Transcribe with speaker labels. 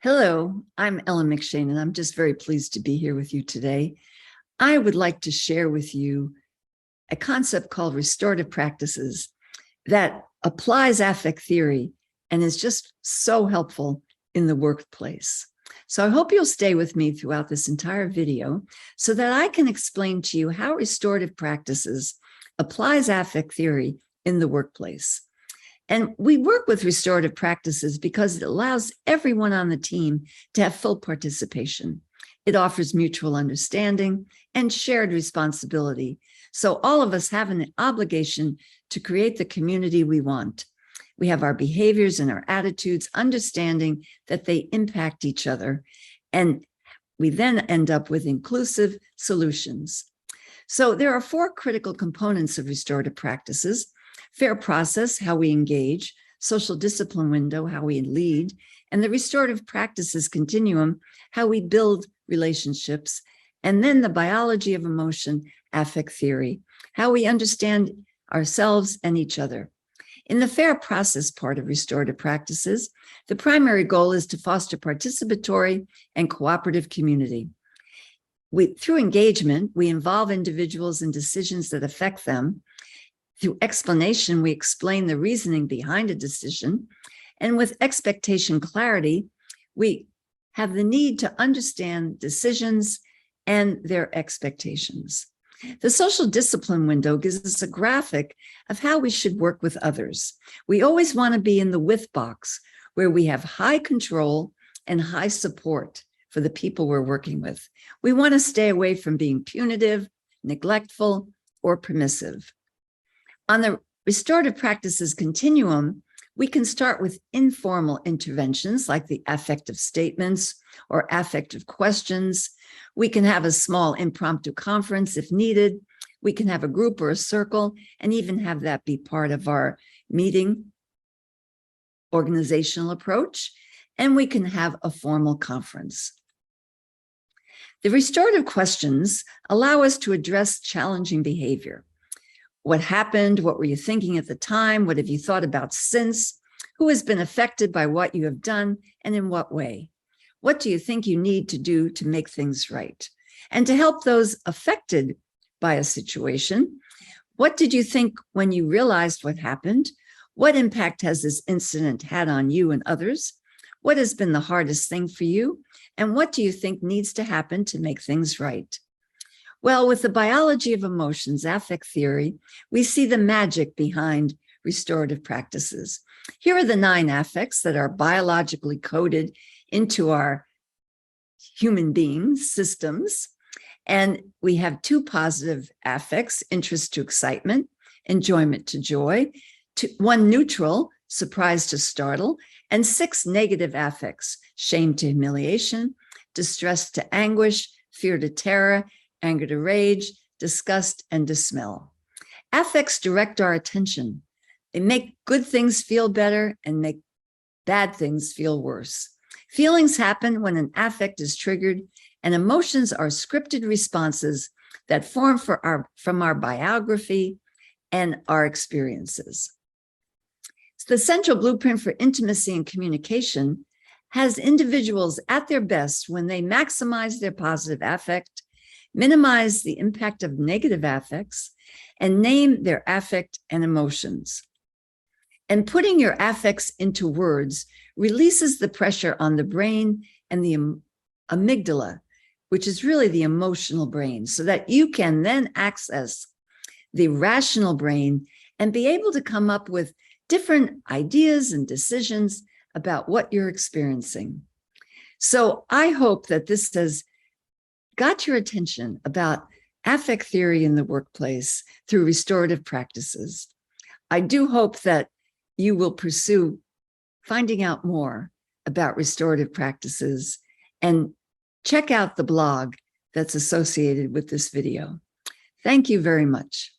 Speaker 1: Hello, I'm Ellen McShane, and I'm just very pleased to be here with you today. I would like to share with you a concept called restorative practices that applies affect theory and is just so helpful in the workplace. So I hope you'll stay with me throughout this entire video so that I can explain to you how restorative practices applies affect theory in the workplace. And we work with restorative practices because it allows everyone on the team to have full participation. It offers mutual understanding and shared responsibility. So all of us have an obligation to create the community we want. We have our behaviors and our attitudes, understanding that they impact each other. And we then end up with inclusive solutions. So there are four critical components of restorative practices: fair process, how we engage; social discipline window, how we lead; and the restorative practices continuum, how we build relationships; and then the biology of emotion, affect theory, how we understand ourselves and each other. In the fair process part of restorative practices, the primary goal is to foster participatory and cooperative community. Through engagement, we involve individuals in decisions that affect them. Through explanation, we explain the reasoning behind a decision. And with expectation clarity, we have the need to understand decisions and their expectations. The social discipline window gives us a graphic of how we should work with others. We always want to be in the with box, where we have high control and high support for the people we're working with. We want to stay away from being punitive, neglectful, or permissive. On the restorative practices continuum, we can start with informal interventions like the affective statements or affective questions. We can have a small impromptu conference if needed. We can have a group or a circle and even have that be part of our meeting organizational approach. And we can have a formal conference. The restorative questions allow us to address challenging behavior. What happened? What were you thinking at the time? What have you thought about since? Who has been affected by what you have done, and in what way? What do you think you need to do to make things right? And to help those affected by a situation, what did you think when you realized what happened? What impact has this incident had on you and others? What has been the hardest thing for you? And what do you think needs to happen to make things right? Well, with the biology of emotions, affect theory, we see the magic behind restorative practices. Here are the 9 affects that are biologically coded into our human being systems. And we have 2 positive affects: interest to excitement, enjoyment to joy; 1 neutral, surprise to startle; and 6 negative affects: shame to humiliation, distress to anguish, fear to terror, anger to rage, disgust, and dismay. Affects direct our attention. They make good things feel better and make bad things feel worse. Feelings happen when an affect is triggered, and emotions are scripted responses that form from our biography and our experiences. So the central blueprint for intimacy and communication has individuals at their best when they maximize their positive affect, minimize the impact of negative affects, and name their affect and emotions. And putting your affects into words releases the pressure on the brain and the amygdala, which is really the emotional brain, so that you can then access the rational brain and be able to come up with different ideas and decisions about what you're experiencing. So I hope that this has got your attention about affect theory in the workplace through restorative practices. I do hope that you will pursue finding out more about restorative practices and check out the blog that's associated with this video. Thank you very much.